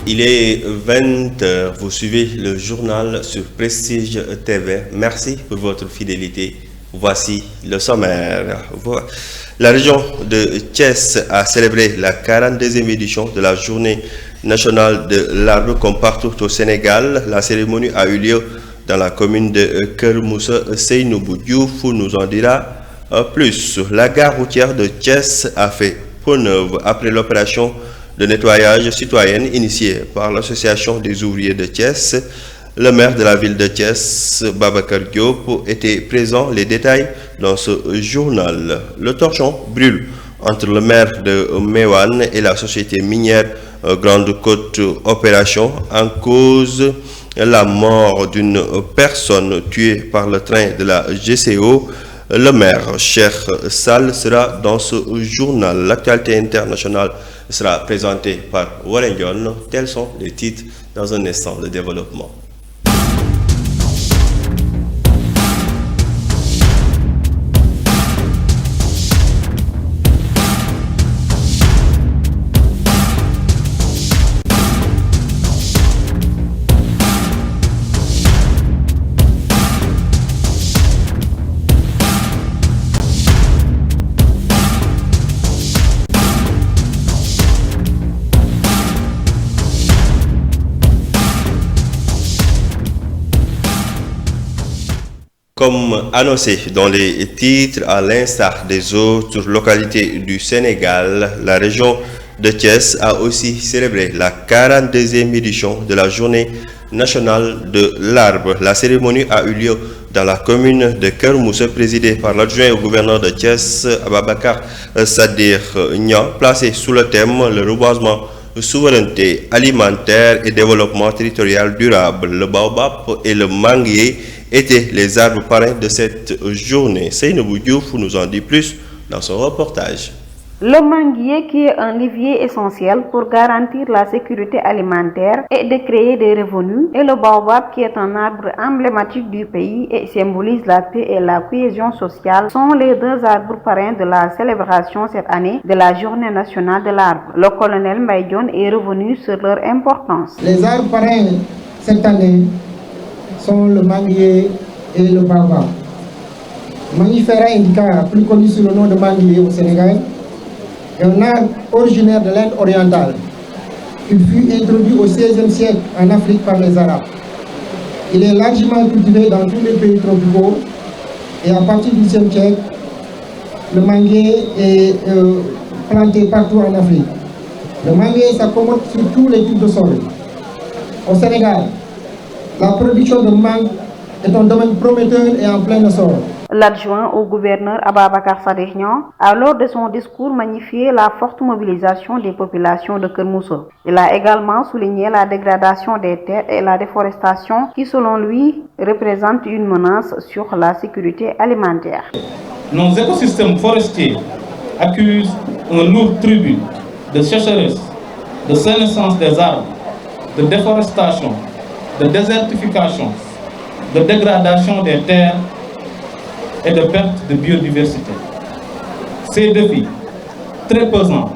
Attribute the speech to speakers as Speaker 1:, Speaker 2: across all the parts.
Speaker 1: Il est 20h, vous suivez le journal sur Prestige TV. Merci pour votre fidélité. Voici le sommaire. La région de Thiès a célébré la 42e édition de la journée nationale de l'arbre comme partout au Sénégal. La cérémonie a eu lieu dans la commune de Keur Moussa. Seynabou Diouf nous en dira plus. La gare routière de Thiès a fait peau neuve après l'opération de nettoyage citoyenne initiée par l'association des ouvriers de Thiès. Le maire de la ville de Thiès, Babacar Diop, était présent. Les détails dans ce journal. Le torchon brûle entre le maire de Mewan et la société minière Grande Côte Opération en cause la mort d'une personne tuée par le train de la GCO. Le maire, Cheikh Sall, sera dans ce journal. L'actualité internationale sera présentée par Warren Dion. Tels sont les titres dans un instant de développement. Comme annoncé dans les titres, à l'instar des autres localités du Sénégal, la région de Thiès a aussi célébré la 42e édition de la journée nationale de l'arbre. La cérémonie a eu lieu dans la commune de Keur Moussa, présidée par l'adjoint au gouverneur de Thiès, Ababacar Sadir Niang, placé sous le thème le reboisement, souveraineté alimentaire et développement territorial durable. Le baobab et le manguier étaient les arbres parrains de cette journée. Seynabou Diouf nous en dit plus dans son reportage.
Speaker 2: Le manguier, qui est un levier essentiel pour garantir la sécurité alimentaire et de créer des revenus, et le baobab, qui est un arbre emblématique du pays et symbolise la paix et la cohésion sociale, sont les deux arbres parrains de la célébration cette année de la journée nationale de l'arbre. Le colonel Mbaye est revenu sur leur importance.
Speaker 3: Les arbres parrains cette année sont le manguier et le baobab. Mangifera indica, plus connu sous le nom de manguier au Sénégal, est un arbre originaire de l'Inde orientale. Il fut introduit au XVIe siècle en Afrique par les Arabes. Il est largement cultivé dans tous les pays tropicaux et à partir du XIe siècle, le manguier est planté partout en Afrique. Le manguier s'accommode sur tous les types de sols. Au Sénégal, la production de mangue est un domaine prometteur et en plein essor.
Speaker 2: L'adjoint au gouverneur Ababacar Sadir Niang a lors de son discours magnifié la forte mobilisation des populations de Keur Moussa. Il a également souligné la dégradation des terres et la déforestation qui, selon lui, représentent une menace sur la sécurité alimentaire.
Speaker 4: Nos écosystèmes forestiers accusent un lourd tribut de sécheresse, de sénescence des arbres, de déforestation, de désertification, de dégradation des terres et de perte de biodiversité. Ces défis, très pesants,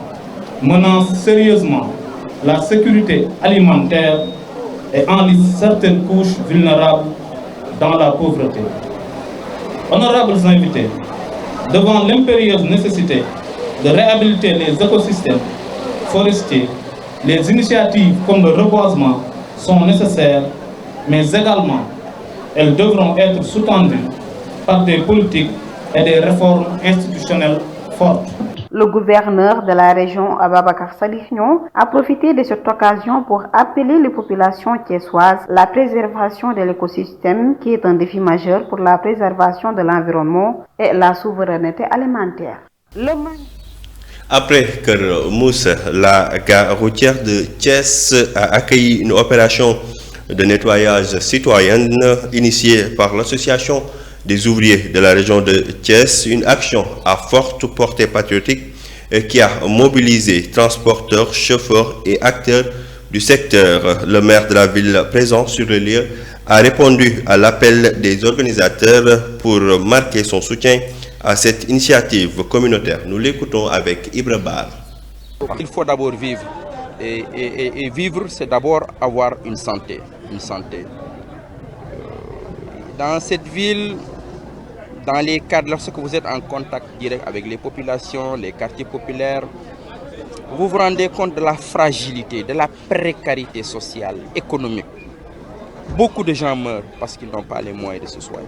Speaker 4: menacent sérieusement la sécurité alimentaire et enlisent certaines couches vulnérables dans la pauvreté. Honorables invités, devant l'impérieuse nécessité de réhabiliter les écosystèmes forestiers, les initiatives comme le reboisement sont nécessaires, mais également elles devront être sous-tendues par des politiques et des réformes institutionnelles fortes.
Speaker 2: Le gouverneur de la région, Ababacar Sadir Niang, a profité de cette occasion pour appeler les populations thiessoises à la préservation de l'écosystème, qui est un défi majeur pour la préservation de l'environnement et la souveraineté alimentaire.
Speaker 1: Après Keur Moussa, la gare routière de Thiès a accueilli une opération de nettoyage citoyenne initiée par l'association des ouvriers de la région de Thiès, une action à forte portée patriotique qui a mobilisé transporteurs, chauffeurs et acteurs du secteur. Le maire de la ville présent sur le lieu a répondu à l'appel des organisateurs pour marquer son soutien à cette initiative communautaire. Nous l'écoutons avec Ibra Bar.
Speaker 5: Il faut d'abord vivre Et vivre, c'est d'abord avoir une santé. Dans cette ville, dans les cadres, lorsque vous êtes en contact direct avec les populations, les quartiers populaires, vous vous rendez compte de la fragilité, de la précarité sociale, économique. Beaucoup de gens meurent parce qu'ils n'ont pas les moyens de se soigner.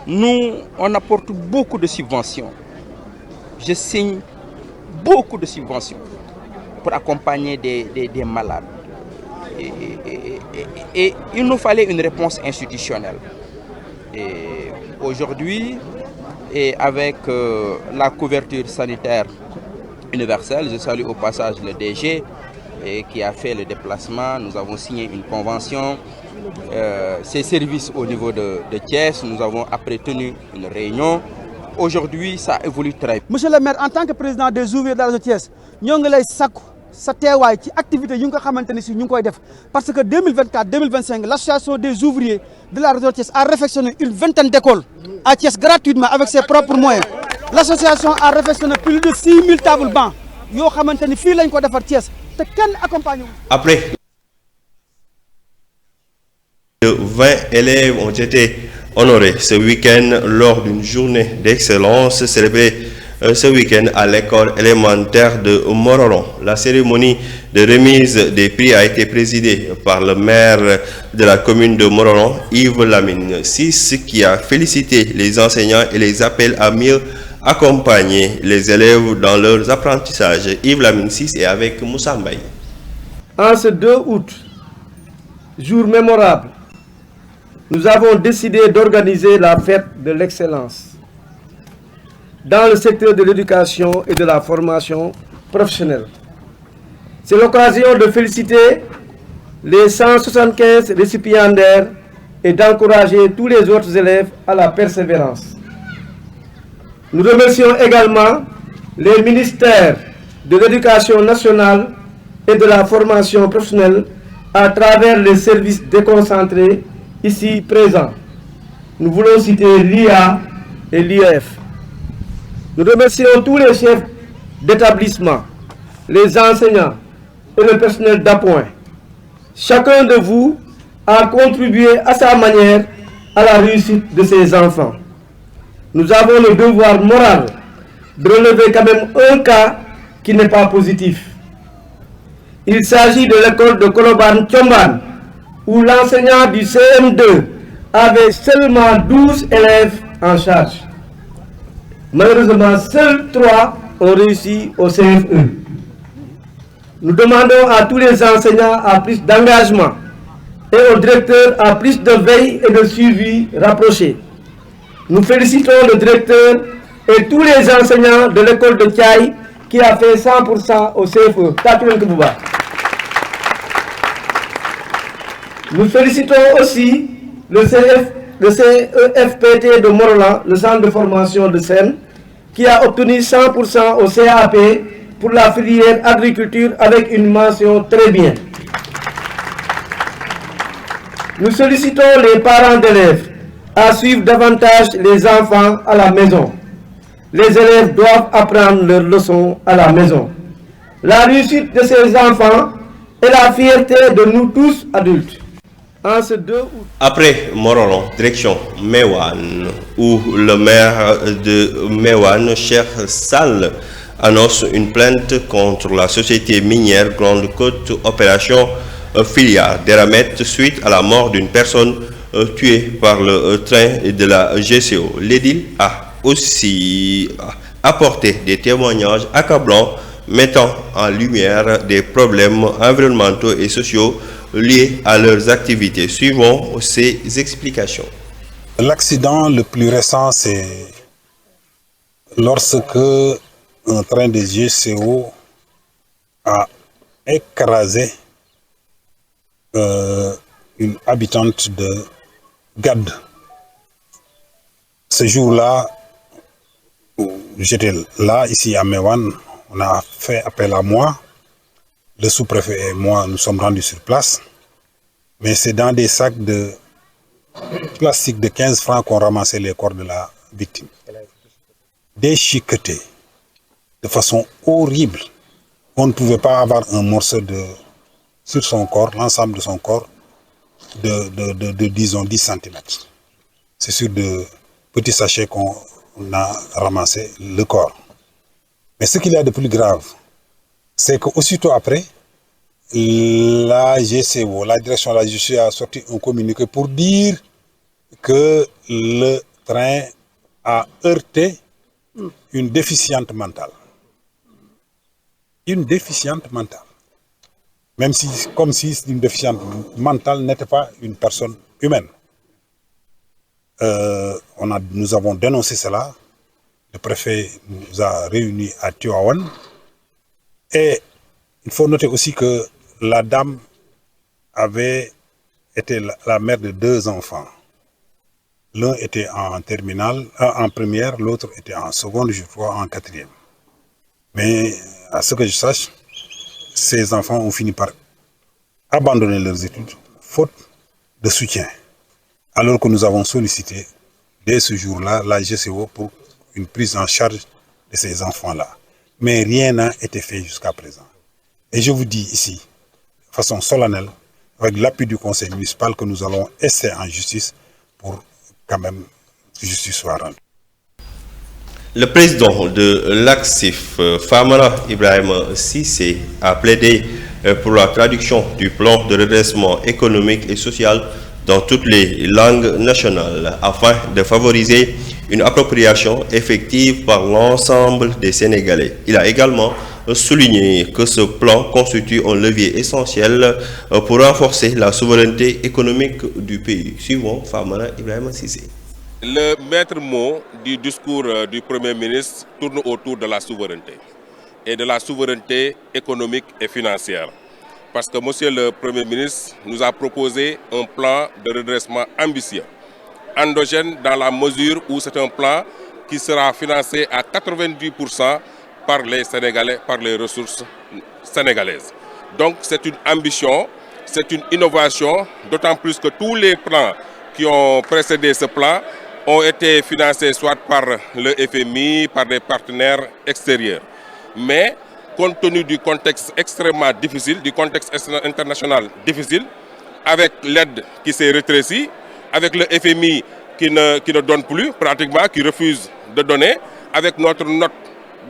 Speaker 5: Nous, on apporte beaucoup de subventions. Je signe beaucoup de subventions pour accompagner des malades. Et il nous fallait une réponse institutionnelle. Et aujourd'hui, avec la couverture sanitaire universelle, je salue au passage le DG qui a fait le déplacement. Nous avons signé une convention. Ces services au niveau de Thiès, nous avons après tenu une réunion. Aujourd'hui, ça évolue très bien.
Speaker 6: Monsieur le maire, en tant que président des ouvriers de la région de Thiès, nous avons sa teewaay ci activité yu nga xamanteni ci ñu koy def parce que 2024-2025 l'association des ouvriers de la région de Thiès a réfectionné une vingtaine d'écoles à Thiès gratuitement avec ses propres moyens. L'association a réfectionné plus de 6000 tables bancs yo xamanteni fi lañ ko defar Thiès te kenn accompagne.
Speaker 1: Après 20 élèves ont été honorés ce week-end lors d'une journée d'excellence célébrée ce week-end à l'école élémentaire de Mororon. La cérémonie de remise des prix a été présidée par le maire de la commune de Mororon, Yves Lamine Ciss, qui a félicité les enseignants et les appelle à mieux accompagner les élèves dans leurs apprentissages. Yves Lamine Ciss est avec Moussa Mbaye.
Speaker 7: En ce 2 août, jour mémorable, nous avons décidé d'organiser la fête de l'excellence dans le secteur de l'éducation et de la formation professionnelle. C'est l'occasion de féliciter les 175 récipiendaires et d'encourager tous les autres élèves à la persévérance. Nous remercions également les ministères de l'Éducation nationale et de la formation professionnelle à travers les services déconcentrés ici présents. Nous voulons citer l'IA et l'IEF. Nous remercions tous les chefs d'établissement, les enseignants et le personnel d'appoint. Chacun de vous a contribué à sa manière à la réussite de ses enfants. Nous avons le devoir moral de relever quand même un cas qui n'est pas positif. Il s'agit de l'école de Koloban Tchomban, où l'enseignant du CM2 avait seulement 12 élèves en charge. Malheureusement, seuls 3 ont réussi au CFE. Nous demandons à tous les enseignants à plus d'engagement et aux directeurs à plus de veille et de suivi rapproché. Nous félicitons le directeur et tous les enseignants de l'école de Thiaï qui a fait 100% au CFE. Nous félicitons aussi le CEFPT de Morolan, le centre de formation de Seine, qui a obtenu 100% au CAP pour la filière agriculture avec une mention très bien. Nous sollicitons les parents d'élèves à suivre davantage les enfants à la maison. Les élèves doivent apprendre leurs leçons à la maison. La réussite de ces enfants est la fierté de nous tous adultes. En ce 2 août.
Speaker 1: Après Mororon, direction Mewan, où le maire de Mewan, Cheikh Sall, annonce une plainte contre la société minière Grande Côte Opération Filia d'Eramet suite à la mort d'une personne tuée par le train de la GCO. L'édile a aussi apporté des témoignages accablants mettant en lumière des problèmes environnementaux et sociaux liés à leurs activités. Suivons ces explications.
Speaker 8: L'accident le plus récent, c'est lorsque un train de GCO a écrasé une habitante de Gad. Ce jour-là, j'étais là, ici à Mewan, on a fait appel à moi. Le sous-préfet et moi, nous sommes rendus sur place. Mais c'est dans des sacs de plastique de 15 francs qu'on ramassait les corps de la victime. Déchiquetés de façon horrible. on ne pouvait pas avoir un morceau sur son corps, l'ensemble de son corps, de disons 10 cm. C'est sur de petits sachets qu'on a ramassé le corps. Mais ce qu'il y a de plus grave, c'est qu'aussitôt après, la GCO, la direction de la justice, a sorti un communiqué pour dire que le train a heurté une déficiente mentale. Une déficiente mentale. Même si, comme si une déficiente mentale n'était pas une personne humaine. Nous avons dénoncé cela. Le préfet nous a réunis à Tivaouane. Et il faut noter aussi que la dame avait été la mère de 2 enfants. L'un était en terminale, en première, l'autre était en seconde, je crois, en 4e. Mais à ce que je sache, ces enfants ont fini par abandonner leurs études, faute de soutien. Alors que nous avons sollicité, dès ce jour-là, la GCO pour une prise en charge de ces enfants-là. Mais rien n'a été fait jusqu'à présent. Et je vous dis ici, de façon solennelle, avec l'appui du conseil municipal, que nous allons essayer en justice pour quand même que justice soit rendue.
Speaker 1: Le président de l'ACSIF, Famara Ibrahim Cissé, a plaidé pour la traduction du plan de redressement économique et social dans toutes les langues nationales afin de favoriser une appropriation effective par l'ensemble des Sénégalais. Il a également souligné que ce plan constitue un levier essentiel pour renforcer la souveraineté économique du pays. Suivons Famara Ibrahim Cissé.
Speaker 9: Le maître mot du discours du Premier ministre tourne autour de la souveraineté et de la souveraineté économique et financière. Parce que Monsieur le Premier ministre nous a proposé un plan de redressement ambitieux, endogène dans la mesure où c'est un plan qui sera financé à 90% par les Sénégalais, par les ressources sénégalaises. Donc c'est une ambition, c'est une innovation, d'autant plus que tous les plans qui ont précédé ce plan ont été financés soit par le FMI, par des partenaires extérieurs. Mais compte tenu du contexte extrêmement difficile, du contexte international difficile, avec l'aide qui s'est rétrécie, avec le FMI qui ne donne plus pratiquement, qui refuse de donner, avec notre note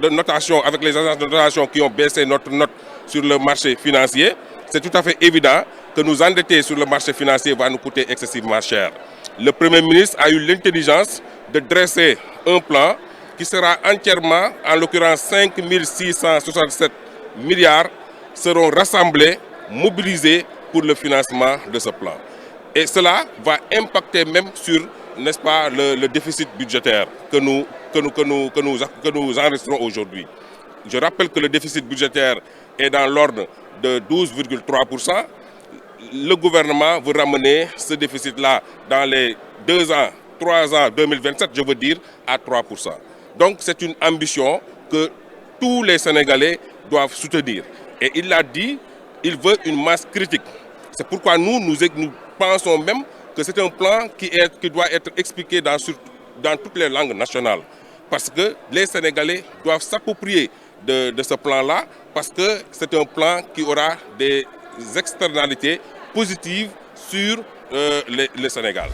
Speaker 9: de notation, avec les agences de notation qui ont baissé notre note sur le marché financier, c'est tout à fait évident que nous endetter sur le marché financier va nous coûter excessivement cher. Le Premier ministre a eu l'intelligence de dresser un plan qui sera entièrement, en l'occurrence 5 667 milliards, seront rassemblés, mobilisés pour le financement de ce plan. Et cela va impacter même sur, n'est-ce pas, le déficit budgétaire que nous enregistrons aujourd'hui. Je rappelle que le déficit budgétaire est dans l'ordre de 12,3%. Le gouvernement veut ramener ce déficit-là dans les 2 ans, 3 ans, 2027, je veux dire, à 3%. Donc c'est une ambition que tous les Sénégalais doivent soutenir. Et il l'a dit, il veut une masse critique. C'est pourquoi nous pensons même que c'est un plan qui doit être expliqué dans toutes les langues nationales. Parce que les Sénégalais doivent s'approprier de ce plan-là, parce que c'est un plan qui aura des externalités positives sur le Sénégal.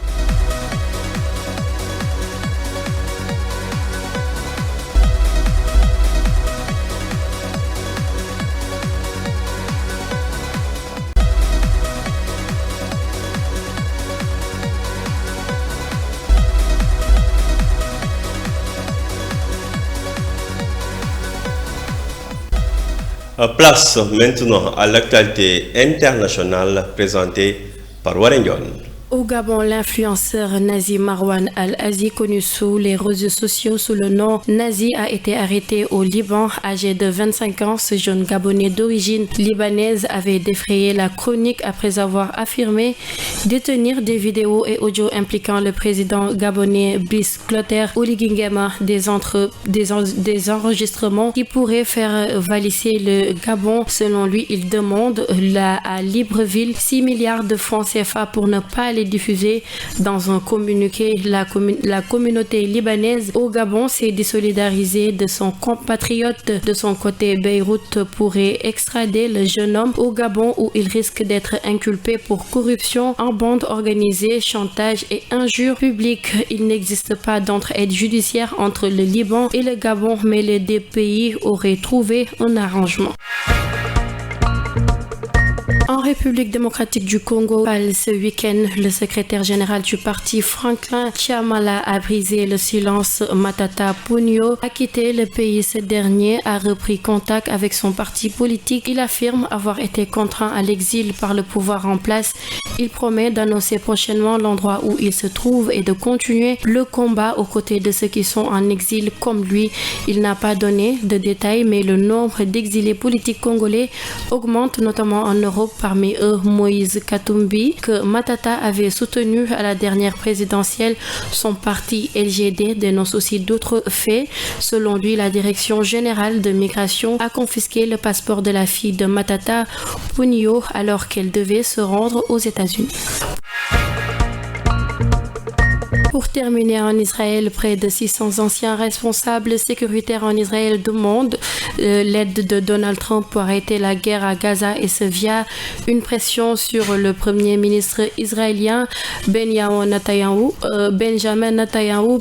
Speaker 1: Place maintenant à l'actualité internationale présentée par Warren John.
Speaker 10: Au Gabon, l'influenceur Nazi Marwan Al-Azi, connu sous les réseaux sociaux sous le nom Nazi, a été arrêté au Liban. Âgé de 25 ans, ce jeune Gabonais d'origine libanaise avait défrayé la chronique après avoir affirmé détenir des vidéos et audios impliquant le président gabonais Brice Clotaire Oligui Nguema, des enregistrements qui pourraient faire valiser le Gabon. Selon lui, il demande à Libreville 6 milliards de francs CFA pour ne pas est diffusé. Dans un communiqué, la communauté libanaise au Gabon s'est désolidarisée de son compatriote. De son côté, Beyrouth pourrait extrader le jeune homme au Gabon où il risque d'être inculpé pour corruption en bande organisée, chantage et injures publiques. Il n'existe pas d'entraide judiciaire entre le Liban et le Gabon, mais les deux pays auraient trouvé un arrangement. En République démocratique du Congo, ce week-end, le secrétaire général du parti Franklin Chiamala a brisé le silence. Matata Ponyo a quitté le pays. Ce dernier a repris contact avec son parti politique. Il affirme avoir été contraint à l'exil par le pouvoir en place. Il promet d'annoncer prochainement l'endroit où il se trouve et de continuer le combat aux côtés de ceux qui sont en exil comme lui. Il n'a pas donné de détails, mais le nombre d'exilés politiques congolais augmente, notamment en Europe. Parmi eux, Moïse Katumbi, que Matata avait soutenu à la dernière présidentielle. Son parti LGD dénonce aussi d'autres faits. Selon lui, la direction générale de migration a confisqué le passeport de la fille de Matata Ponyo alors qu'elle devait se rendre aux États-Unis. Pour terminer, en Israël, près de 600 anciens responsables sécuritaires en Israël demandent l'aide de Donald Trump pour arrêter la guerre à Gaza, et ce via une pression sur le premier ministre israélien Benjamin Netanyahu.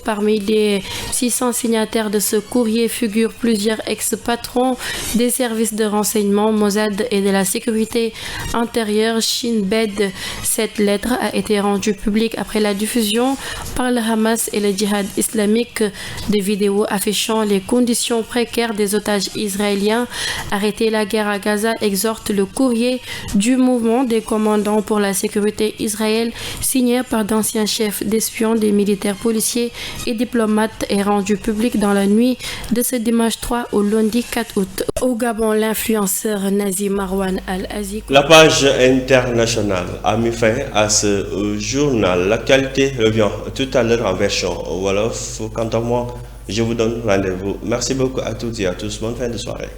Speaker 10: Parmi les 600 signataires de ce courrier figurent plusieurs ex-patrons des services de renseignement, Mossad et de la sécurité intérieure, Shin Bet. Cette lettre a été rendue publique après la diffusion par le Hamas et le djihad islamique de vidéos affichant les conditions précaires des otages israéliens. Arrêter la guerre à Gaza, exhorte le courrier du mouvement des commandants pour la sécurité Israël, signé par d'anciens chefs d'espions, des militaires, policiers et diplomates, et rendu public dans la nuit de ce dimanche 3 au lundi 4 août. Au Gabon, l'influenceur Nazi Marwan Al-Azi.
Speaker 1: La page internationale a mis fin à ce journal. L'actualité revient tout à l'heure en version Wolof. Quant à moi, je vous donne rendez-vous. Merci beaucoup à toutes et à tous. Bonne fin de soirée.